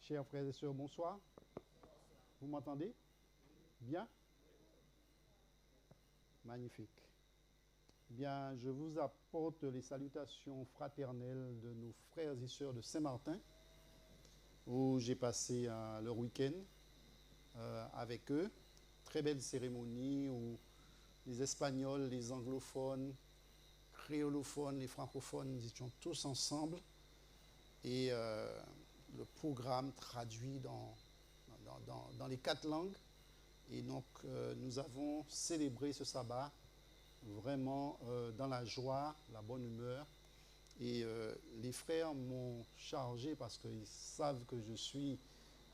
Chers frères et sœurs, bonsoir. Vous m'entendez? Bien? Magnifique. Bien, je vous apporte les salutations fraternelles de nos frères et sœurs de Saint-Martin, où j'ai passé leur week-end avec eux. Très belle cérémonie où les Espagnols, les anglophones, créolophones, les francophones, nous étions tous ensemble. Et le programme traduit dans les 4 langues. Et donc, nous avons célébré ce sabbat vraiment dans la joie, la bonne humeur. Et les frères m'ont chargé, parce qu'ils savent que je suis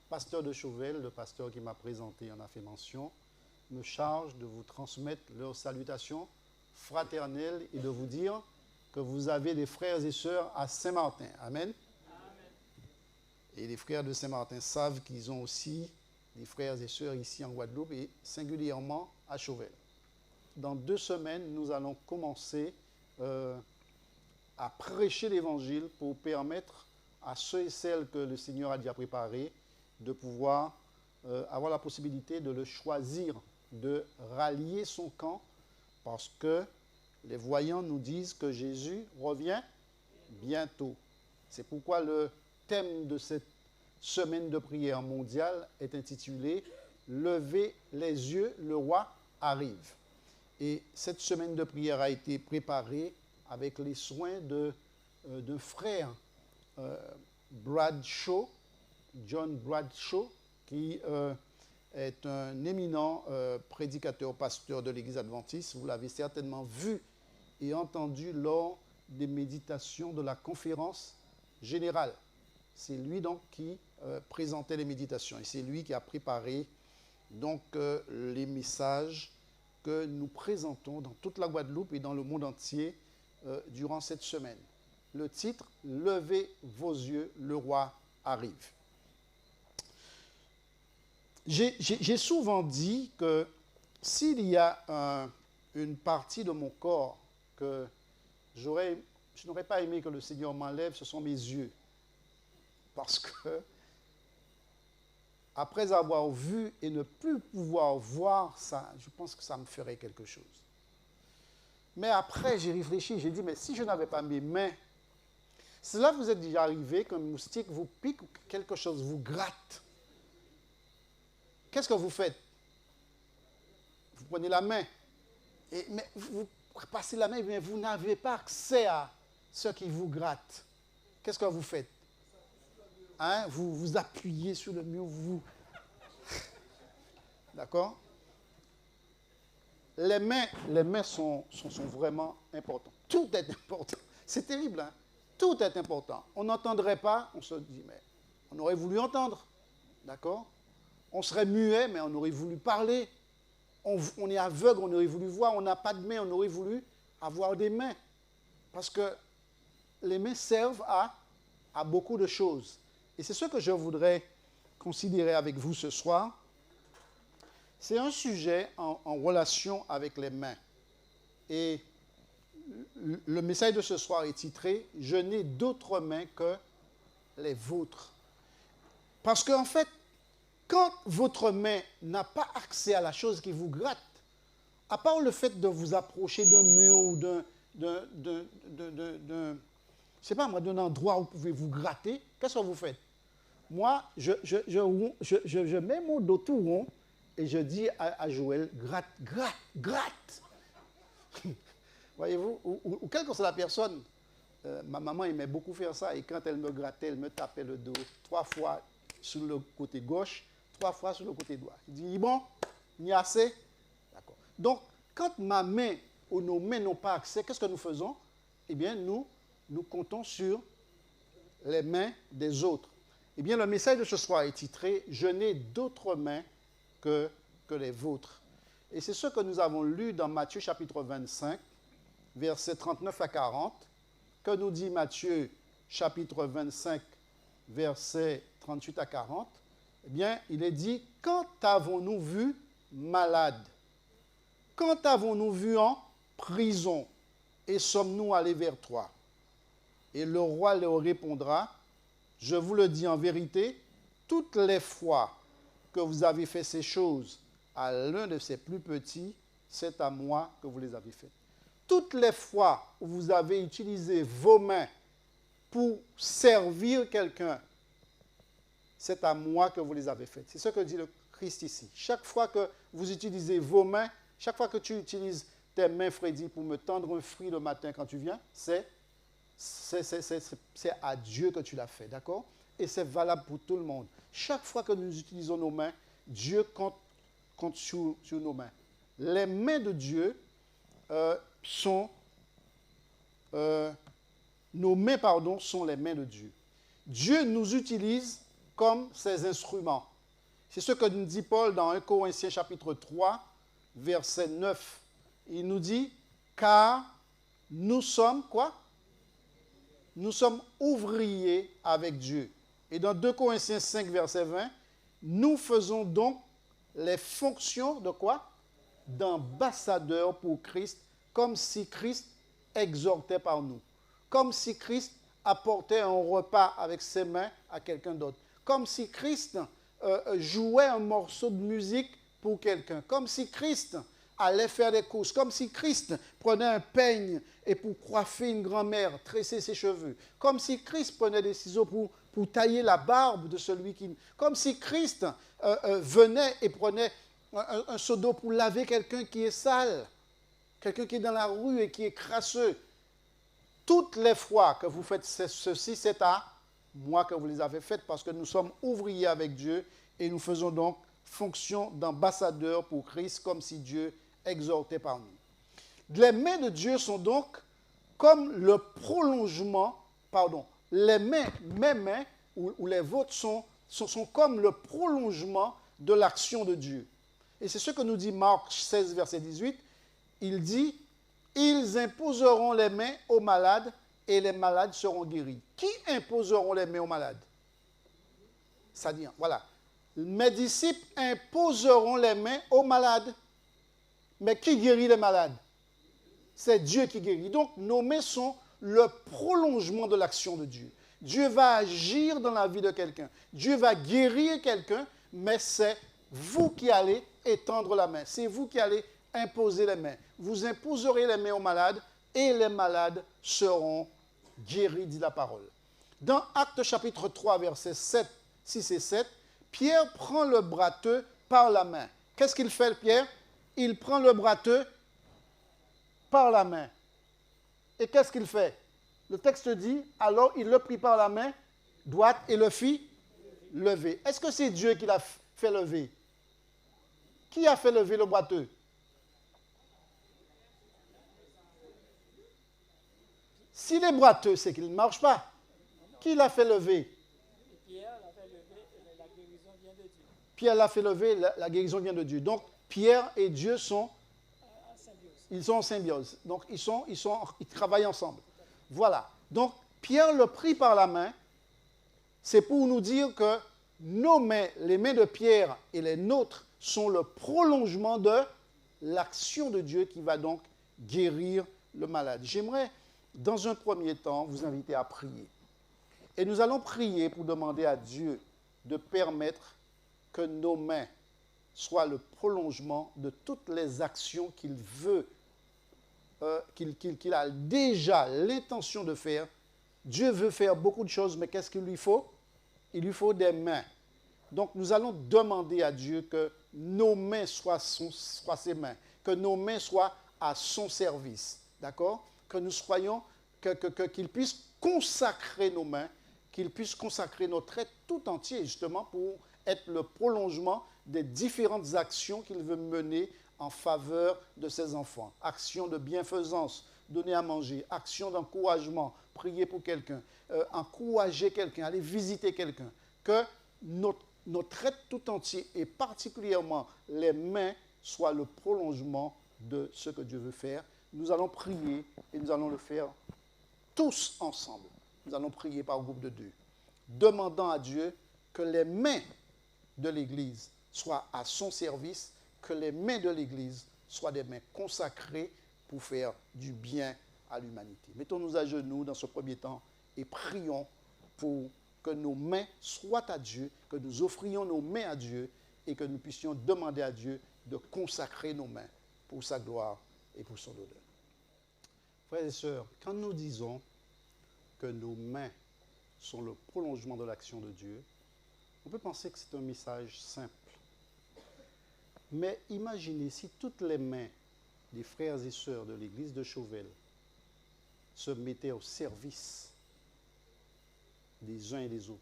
pasteur de Chauvel, le pasteur qui m'a présenté en a fait mention, me charge de vous transmettre leurs salutations fraternelles et de vous dire que vous avez des frères et sœurs à Saint-Martin. Amen. Et les frères de Saint-Martin savent qu'ils ont aussi des frères et sœurs ici en Guadeloupe et singulièrement à Chauvel. Dans 2 semaines, nous allons commencer à prêcher l'Évangile pour permettre à ceux et celles que le Seigneur a déjà préparés de pouvoir avoir la possibilité de le choisir, de rallier son camp, parce que les voyants nous disent que Jésus revient bientôt. C'est pourquoi le thème de cette semaine de prière mondiale est intitulé « Levez les yeux, le roi arrive ». Et cette semaine de prière a été préparée avec les soins d'un frère, Bradshaw, John Bradshaw, qui est un éminent prédicateur, pasteur de l'Église adventiste. Vous l'avez certainement vu et entendu lors des méditations de la conférence générale. C'est lui donc qui présentait les méditations et c'est lui qui a préparé donc les messages que nous présentons dans toute la Guadeloupe et dans le monde entier durant cette semaine. Le titre, « Levez vos yeux, le roi arrive ». J'ai souvent dit que s'il y a une partie de mon corps que je n'aurais pas aimé que le Seigneur m'enlève, ce sont mes yeux. Parce que, après avoir vu et ne plus pouvoir voir ça, je pense que ça me ferait quelque chose. Mais après, j'ai réfléchi, j'ai dit, mais si je n'avais pas mes mains, cela vous est déjà arrivé qu'un moustique vous pique ou que quelque chose vous gratte. Qu'est-ce que vous faites? Vous prenez la main, mais vous passez la main, mais vous n'avez pas accès à ce qui vous gratte. Qu'est-ce que vous faites? Hein? Vous vous appuyez sur le mur, vous... D'accord? Les mains sont vraiment importantes. Tout est important. C'est terrible, hein? Tout est important. On n'entendrait pas, on se dit, mais on aurait voulu entendre. D'accord? On serait muet, mais on aurait voulu parler. On est aveugle, on aurait voulu voir. On n'a pas de mains, on aurait voulu avoir des mains. Parce que les mains servent à beaucoup de choses. Et c'est ce que je voudrais considérer avec vous ce soir. C'est un sujet en relation avec les mains. Et le message de ce soir est titré « Je n'ai d'autres mains que les vôtres ». Parce qu'en fait, quand votre main n'a pas accès à la chose qui vous gratte, à part le fait de vous approcher d'un mur ou je sais pas moi, d'un endroit où vous pouvez vous gratter, qu'est-ce que vous faites? Moi, je mets mon dos tout rond et je dis à Joël, gratte, gratte, gratte. Voyez-vous, ou quelle que soit la personne, ma maman aimait beaucoup faire ça et quand elle me grattait, elle me tapait le dos 3 fois sur le côté gauche, 3 fois sur le côté droit. Il dit, bon, il y a assez. D'accord. Donc, quand ma main ou nos mains n'ont pas accès, qu'est-ce que nous faisons? Eh bien, nous comptons sur les mains des autres. Eh bien, le message de ce soir est titré « Je n'ai d'autres mains que les vôtres ». Et c'est ce que nous avons lu dans Matthieu chapitre 25, versets 39 à 40. Que nous dit Matthieu chapitre 25, versets 38 à 40? Eh bien, il est dit « Quand avons-nous vu malade? Quand avons-nous vu en prison? Et sommes-nous allés vers toi? » Et le roi leur répondra, « Je vous le dis en vérité, toutes les fois que vous avez fait ces choses à l'un de ces plus petits, c'est à moi que vous les avez faites. Toutes les fois où vous avez utilisé vos mains pour servir quelqu'un, c'est à moi que vous les avez faites. C'est ce que dit le Christ ici. Chaque fois que vous utilisez vos mains, chaque fois que tu utilises tes mains, Freddy, pour me tendre un fruit le matin quand tu viens, c'est à Dieu que tu l'as fait, d'accord? Et c'est valable pour tout le monde. Chaque fois que nous utilisons nos mains, Dieu compte sur nos mains. Les mains de Dieu nos mains, sont les mains de Dieu. Dieu nous utilise comme ses instruments. C'est ce que nous dit Paul dans 1 Corinthiens chapitre 3, verset 9. Il nous dit, car nous sommes quoi? Nous sommes ouvriers avec Dieu. Et dans 2 Corinthiens 5, verset 20, nous faisons donc les fonctions de quoi? D'ambassadeurs pour Christ, comme si Christ exhortait par nous. Comme si Christ apportait un repas avec ses mains à quelqu'un d'autre. Comme si Christ jouait un morceau de musique pour quelqu'un. Comme si Christ allait faire des courses. Comme si Christ prenait un peigne et pour coiffer une grand-mère, tresser ses cheveux. Comme si Christ prenait des ciseaux pour tailler la barbe de celui qui... Comme si Christ venait et prenait un seau d'eau pour laver quelqu'un qui est sale. Quelqu'un qui est dans la rue et qui est crasseux. Toutes les fois que vous faites ceci, c'est à moi que vous les avez faites parce que nous sommes ouvriers avec Dieu et nous faisons donc fonction d'ambassadeurs pour Christ comme si Dieu exhortait par nous. Les mains de Dieu sont donc comme le prolongement, mes mains ou les vôtres sont comme le prolongement de l'action de Dieu. Et c'est ce que nous dit Marc 16, verset 18. Il dit, ils imposeront les mains aux malades et les malades seront guéris. Qui imposeront les mains aux malades? C'est-à-dire, voilà, mes disciples imposeront les mains aux malades. Mais qui guérit les malades? C'est Dieu qui guérit. Donc, nos mains sont le prolongement de l'action de Dieu. Dieu va agir dans la vie de quelqu'un. Dieu va guérir quelqu'un, mais c'est vous qui allez étendre la main. C'est vous qui allez imposer les mains. Vous imposerez les mains aux malades et les malades seront guéris, dit la parole. Dans Actes chapitre 3, versets 6 et 7, Pierre prend le brateux par la main. Qu'est-ce qu'il fait, Pierre? Il prend le brateux par la main. Et qu'est-ce qu'il fait? Le texte dit, alors il le prit par la main droite et le fit lever. Est-ce que c'est Dieu qui l'a fait lever? Qui a fait lever le boiteux? S'il est boiteux, c'est qu'il ne marche pas. Qui l'a fait lever? Pierre l'a fait lever et la guérison vient de Dieu. Pierre l'a fait lever, la guérison vient de Dieu. Donc, Pierre et Dieu sont en symbiose. Donc, ils travaillent ensemble. Voilà. Donc, Pierre le prit par la main. C'est pour nous dire que nos mains, les mains de Pierre et les nôtres, sont le prolongement de l'action de Dieu qui va donc guérir le malade. J'aimerais, dans un premier temps, vous inviter à prier. Et nous allons prier pour demander à Dieu de permettre que nos mains soient le prolongement de toutes les actions qu'il veut, qu'il a déjà l'intention de faire. Dieu veut faire beaucoup de choses, mais qu'est-ce qu'il lui faut? Il lui faut des mains. Donc, nous allons demander à Dieu que nos mains soient ses mains, que nos mains soient à son service, d'accord? Que nous soyons, qu'il puisse consacrer nos mains, qu'il puisse consacrer notre être tout entier, justement, pour être le prolongement des différentes actions qu'il veut mener en faveur de ses enfants. Action de bienfaisance, donner à manger, action d'encouragement, prier pour quelqu'un, encourager quelqu'un, aller visiter quelqu'un. Que notre être tout entier et particulièrement les mains soient le prolongement de ce que Dieu veut faire. Nous allons prier et nous allons le faire tous ensemble. Nous allons prier par groupe de deux, demandant à Dieu que les mains de l'Église soient à son service, que les mains de l'Église soient des mains consacrées pour faire du bien à l'humanité. Mettons-nous à genoux dans ce premier temps et prions pour que nos mains soient à Dieu, que nous offrions nos mains à Dieu et que nous puissions demander à Dieu de consacrer nos mains pour sa gloire et pour son honneur. Frères et sœurs, quand nous disons que nos mains sont le prolongement de l'action de Dieu, on peut penser que c'est un message simple. Mais imaginez si toutes les mains des frères et sœurs de l'église de Chauvel se mettaient au service des uns et des autres.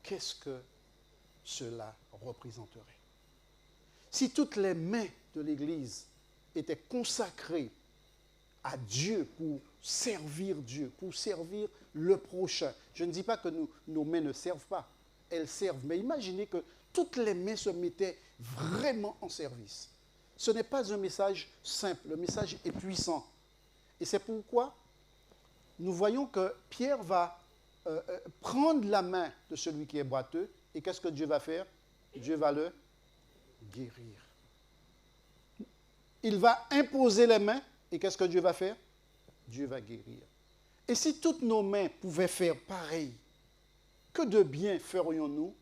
Qu'est-ce que cela représenterait? Si toutes les mains de l'église étaient consacrées à Dieu pour servir Dieu, pour servir le prochain. Je ne dis pas que nos mains ne servent pas, elles servent, mais imaginez que toutes les mains se mettaient vraiment en service. Ce n'est pas un message simple, le message est puissant. Et c'est pourquoi nous voyons que Pierre va prendre la main de celui qui est boiteux, et qu'est-ce que Dieu va faire? Dieu va le guérir. Il va imposer les mains, et qu'est-ce que Dieu va faire? Dieu va guérir. Et si toutes nos mains pouvaient faire pareil, que de bien ferions-nous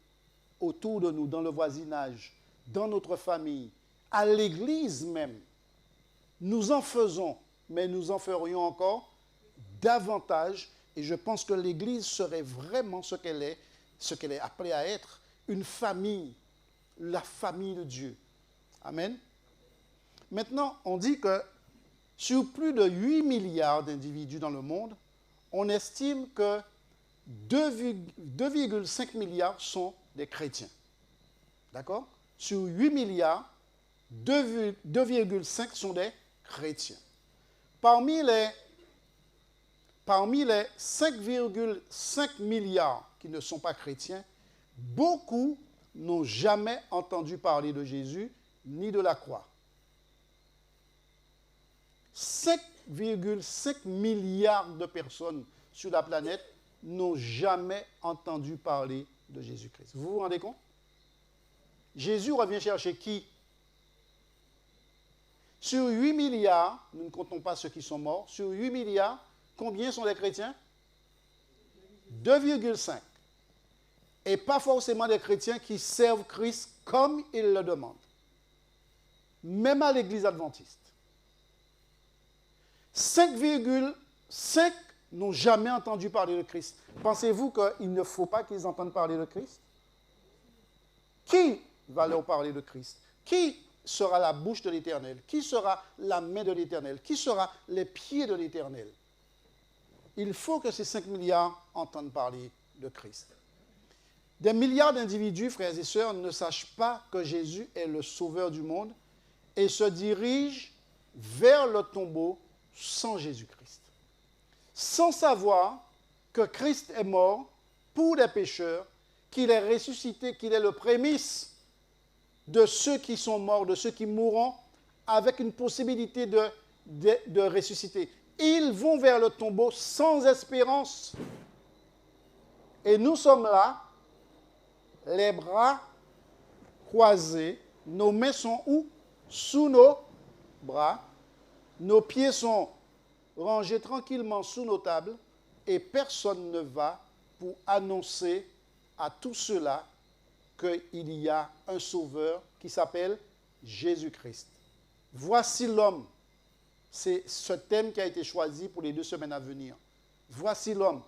autour de nous, dans le voisinage, dans notre famille, à l'église même? Nous en faisons, mais nous en ferions encore davantage. Et je pense que l'église serait vraiment ce qu'elle est appelée à être, une famille, la famille de Dieu. Amen. Maintenant, on dit que sur plus de 8 milliards d'individus dans le monde, on estime que 2,5 milliards sont des chrétiens. D'accord? Sur 8 milliards, 2,5 sont des chrétiens. Parmi les 5,5 milliards qui ne sont pas chrétiens, beaucoup n'ont jamais entendu parler de Jésus ni de la croix. 5,5 milliards de personnes sur la planète n'ont jamais entendu parler de Jésus-Christ. Vous vous rendez compte? Jésus revient chercher qui? Sur 8 milliards, nous ne comptons pas ceux qui sont morts, sur 8 milliards, combien sont des chrétiens? 2,5. Et pas forcément des chrétiens qui servent Christ comme il le demande. Même à l'église adventiste. 5,5 n'ont jamais entendu parler de Christ. Pensez-vous qu'il ne faut pas qu'ils entendent parler de Christ? Qui va leur parler de Christ? Qui sera la bouche de l'Éternel? Qui sera la main de l'Éternel? Qui sera les pieds de l'Éternel? Il faut que ces 5 milliards entendent parler de Christ. Des milliards d'individus, frères et sœurs, ne sachent pas que Jésus est le sauveur du monde et se dirigent vers le tombeau sans Jésus-Christ. Sans savoir que Christ est mort pour les pécheurs, qu'il est ressuscité, qu'il est le prémisse de ceux qui sont morts, de ceux qui mourront, avec une possibilité de ressusciter. Ils vont vers le tombeau sans espérance. Et nous sommes là, les bras croisés, nos mains sont où? Sous nos bras. Nos pieds sont rangés tranquillement sous nos tables et personne ne va pour annoncer à tous ceux-là qu'il y a un sauveur qui s'appelle Jésus-Christ. Voici l'homme. C'est ce thème qui a été choisi pour les 2 semaines à venir. Voici l'homme.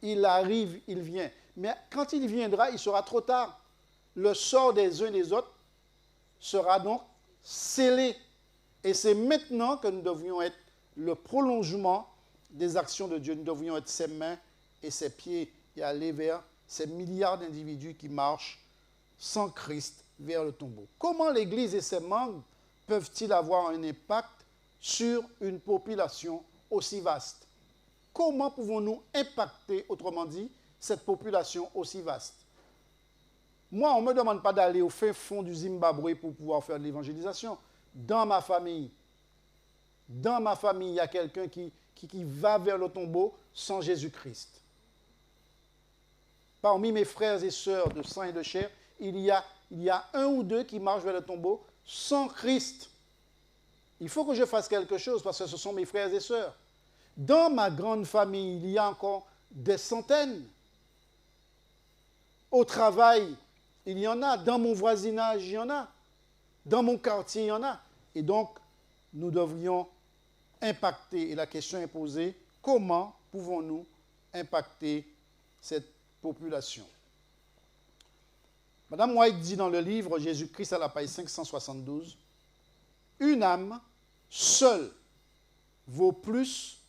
Il arrive, il vient. Mais quand il viendra, il sera trop tard. Le sort des uns et des autres sera donc scellé. Et c'est maintenant que nous devrions être le prolongement des actions de Dieu. Nous devrions être ses mains et ses pieds et aller vers ces milliards d'individus qui marchent sans Christ vers le tombeau. Comment l'Église et ses membres peuvent-ils avoir un impact sur une population aussi vaste? Comment pouvons-nous impacter, autrement dit, cette population aussi vaste? Moi, on ne me demande pas d'aller au fin fond du Zimbabwe pour pouvoir faire de l'évangélisation. Dans ma famille, il y a quelqu'un qui va vers le tombeau sans Jésus-Christ. Parmi mes frères et sœurs de sang et de chair, il y a un ou deux qui marchent vers le tombeau sans Christ. Il faut que je fasse quelque chose parce que ce sont mes frères et sœurs. Dans ma grande famille, il y a encore des centaines Au travail, il y en a. Dans mon voisinage, il y en a. Dans mon quartier, il y en a. Et donc, nous devrions impacter. Et la question est posée, comment pouvons-nous impacter cette population? Madame White dit dans le livre Jésus-Christ à la page 572, une âme seule vaut plus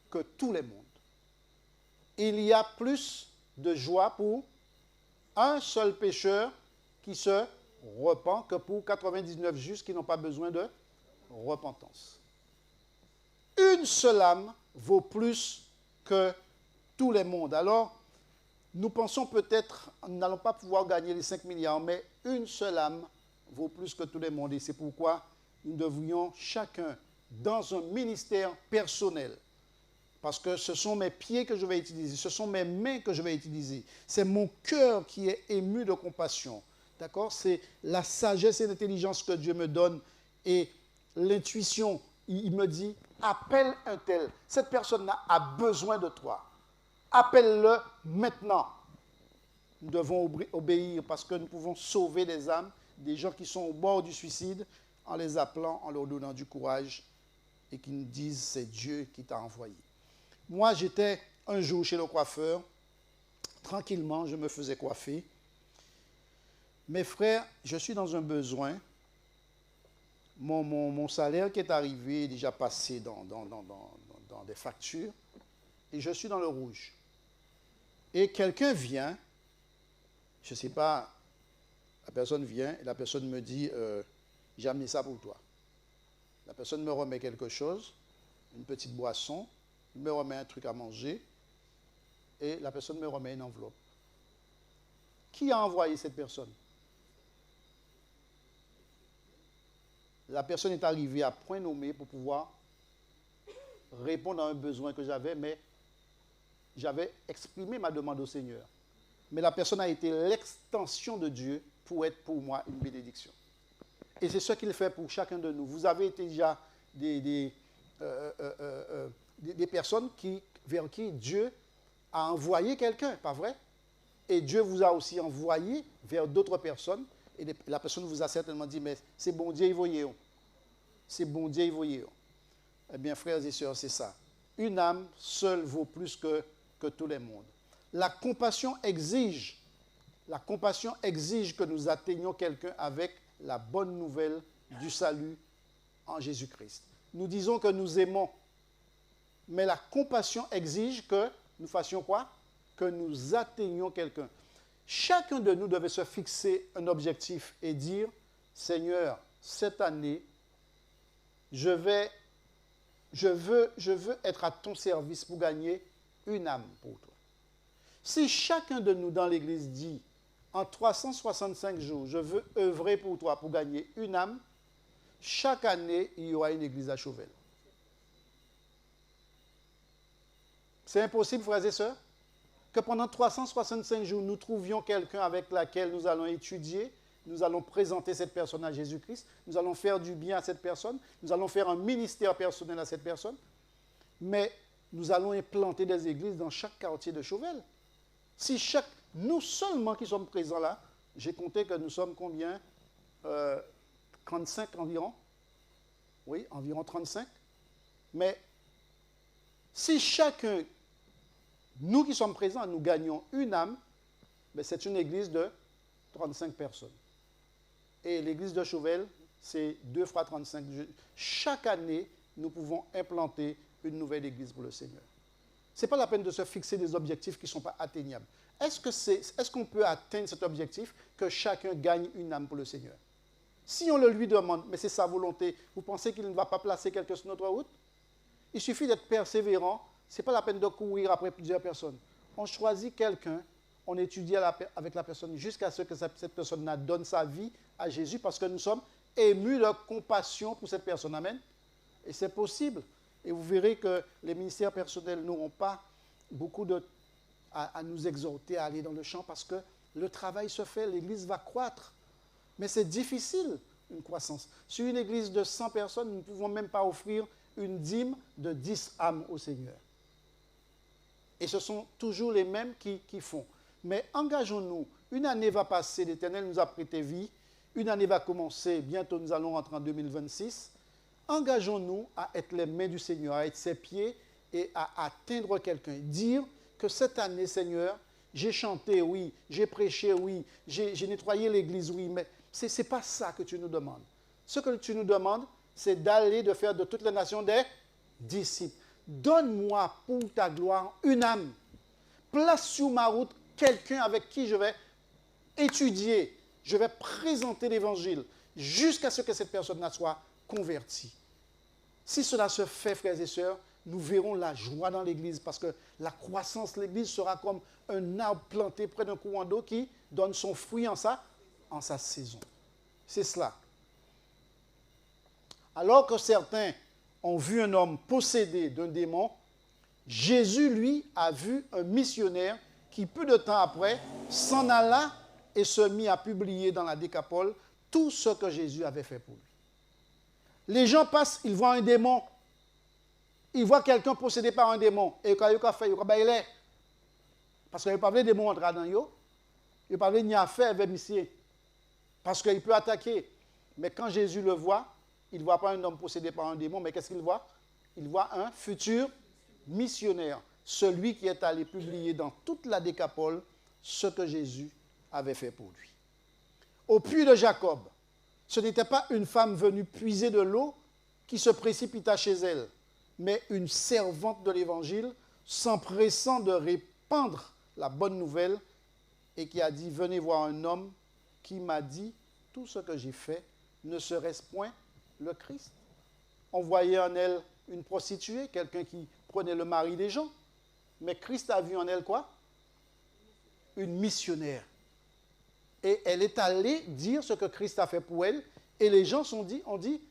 que tous les mondes. Il y a plus de joie pour un seul pécheur qui se repent que pour 99 justes qui n'ont pas besoin de repentance. Une seule âme vaut plus que tous les mondes. Alors, nous pensons peut-être, nous n'allons pas pouvoir gagner les 5 milliards, mais une seule âme vaut plus que tous les mondes. Et c'est pourquoi nous devrions chacun, dans un ministère personnel, parce que ce sont mes pieds que je vais utiliser, ce sont mes mains que je vais utiliser, c'est mon cœur qui est ému de compassion. D'accord? C'est la sagesse et l'intelligence que Dieu me donne et l'intuition. Il me dit, appelle un tel. Cette personne-là a besoin de toi. Appelle-le maintenant. Nous devons obéir parce que nous pouvons sauver des âmes, des gens qui sont au bord du suicide, en les appelant, en leur donnant du courage et qui nous disent, c'est Dieu qui t'a envoyé. Moi, j'étais un jour chez le coiffeur. Tranquillement, je me faisais coiffer. Mes frères, je suis dans un besoin. Mon salaire qui est arrivé est déjà passé dans des factures. Et je suis dans le rouge. Et quelqu'un vient, je ne sais pas, la personne vient et la personne me dit, j'ai amené ça pour toi. La personne me remet quelque chose, une petite boisson, il me remet un truc à manger et la personne me remet une enveloppe. Qui a envoyé cette personne? La personne est arrivée à point nommé pour pouvoir répondre à un besoin que j'avais, mais j'avais exprimé ma demande au Seigneur. Mais la personne a été l'extension de Dieu pour être pour moi une bénédiction. Et c'est ce qu'il fait pour chacun de nous. Vous avez été déjà des personnes vers qui Dieu a envoyé quelqu'un, pas vrai? Et Dieu vous a aussi envoyé vers d'autres personnes. Et la personne vous a certainement dit, mais c'est bon Dieu, il voyait. C'est bon Dieu, il voyait. Eh bien, frères et sœurs, c'est ça. Une âme seule vaut plus que tous les mondes. La compassion exige que nous atteignions quelqu'un avec la bonne nouvelle du salut en Jésus-Christ. Nous disons que nous aimons, mais la compassion exige que nous fassions quoi? Que nous atteignions quelqu'un. Chacun de nous devait se fixer un objectif et dire, Seigneur, cette année, je veux être à ton service pour gagner une âme pour toi. Si chacun de nous dans l'Église dit, en 365 jours, je veux œuvrer pour toi pour gagner une âme, chaque année, il y aura une église à Chauvel. C'est impossible, frères et sœurs, que pendant 365 jours, nous trouvions quelqu'un avec laquelle nous allons étudier, nous allons présenter cette personne à Jésus-Christ, nous allons faire du bien à cette personne, nous allons faire un ministère personnel à cette personne, mais nous allons implanter des églises dans chaque quartier de Chauvel. Si nous seulement qui sommes présents là, j'ai compté que nous sommes combien 35 environ. Oui, environ 35. Mais si chacun, nous qui sommes présents, nous gagnons une âme, ben c'est une église de 35 personnes. Et l'église de Chauvel, c'est 2 fois 35. Chaque année, nous pouvons implanter une nouvelle église pour le Seigneur. Ce n'est pas la peine de se fixer des objectifs qui ne sont pas atteignables. Est-ce qu'on peut atteindre cet objectif que chacun gagne une âme pour le Seigneur? Si on le lui demande, mais c'est sa volonté, vous pensez qu'il ne va pas placer quelqu'un sur notre route? Il suffit d'être persévérant. Ce n'est pas la peine de courir après plusieurs personnes. On choisit quelqu'un, on étudie avec la personne jusqu'à ce que cette personne donne sa vie à Jésus parce que nous sommes émus de compassion pour cette personne. Amen. Et c'est possible. Et vous verrez que les ministères personnels n'auront pas beaucoup à nous exhorter à aller dans le champ parce que le travail se fait, l'église va croître. Mais c'est difficile, une croissance. Sur une église de 100 personnes, nous ne pouvons même pas offrir une dîme de 10 âmes au Seigneur. Et ce sont toujours les mêmes qui font. Mais engageons-nous Une année va passer, l'Éternel nous a prêté vie. Une année va commencer, bientôt nous allons rentrer en 2026. Engageons-nous à être les mains du Seigneur, à être ses pieds et à atteindre quelqu'un. Dire que cette année, Seigneur, j'ai chanté, oui, j'ai prêché, oui, j'ai nettoyé l'église, oui, mais ce n'est pas ça que tu nous demandes. Ce que tu nous demandes, c'est d'aller, de faire de toutes les nations des disciples. Donne-moi pour ta gloire une âme. Place sur ma route quelqu'un avec qui je vais étudier, je vais présenter l'évangile jusqu'à ce que cette personne-là soit convertie. Si cela se fait, frères et sœurs, nous verrons la joie dans l'église parce que la croissance de l'église sera comme un arbre planté près d'un courant d'eau qui donne son fruit en sa saison. C'est cela. Alors que certains ont vu un homme possédé d'un démon, Jésus, lui, a vu un missionnaire qui, peu de temps après, s'en alla et se mit à publier dans la Décapole tout ce que Jésus avait fait pour lui. Les gens passent, ils voient un démon, ils voient quelqu'un possédé par un démon, et quand il fait, il est. Parce qu'il ne parle pas de démon entrer dans eux, il parle de faire avec monsieur, parce qu'il peut attaquer. Mais quand Jésus le voit, il ne voit pas un homme possédé par un démon, mais qu'est-ce qu'il voit? Il voit un futur missionnaire, celui qui est allé publier dans toute la Décapole ce que Jésus avait fait pour lui. Au puits de Jacob, ce n'était pas une femme venue puiser de l'eau qui se précipita chez elle, mais une servante de l'Évangile s'empressant de répandre la bonne nouvelle et qui a dit « Venez voir un homme qui m'a dit tout ce que j'ai fait, ne serait-ce point le Christ ?» On voyait en elle une prostituée, quelqu'un qui prenait le mari des gens, mais Christ a vu en elle quoi? Une missionnaire. Et elle est allée dire ce que Christ a fait pour elle, et les gens ont dit,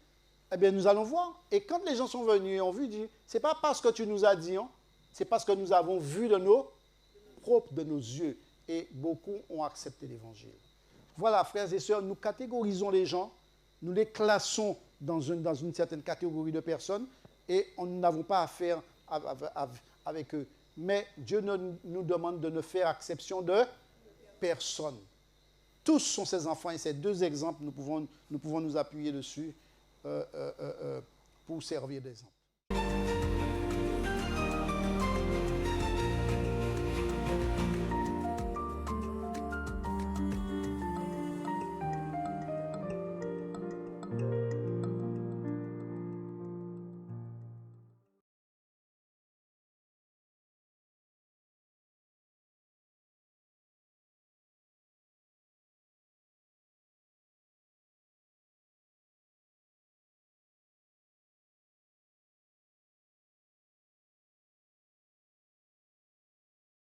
eh bien nous allons voir. Et quand les gens sont venus et ont vu, dit, c'est pas parce que tu nous as dit, hein, c'est parce que nous avons vu de nos yeux. Et beaucoup ont accepté l'évangile. Voilà, frères et sœurs, nous catégorisons les gens, nous les classons dans une certaine catégorie de personnes, et nous n'avons pas à faire avec eux. Mais Dieu nous demande de ne faire exception de personne. Tous sont ses enfants, et ces deux exemples, nous pouvons nous appuyer dessus pour servir d'exemple.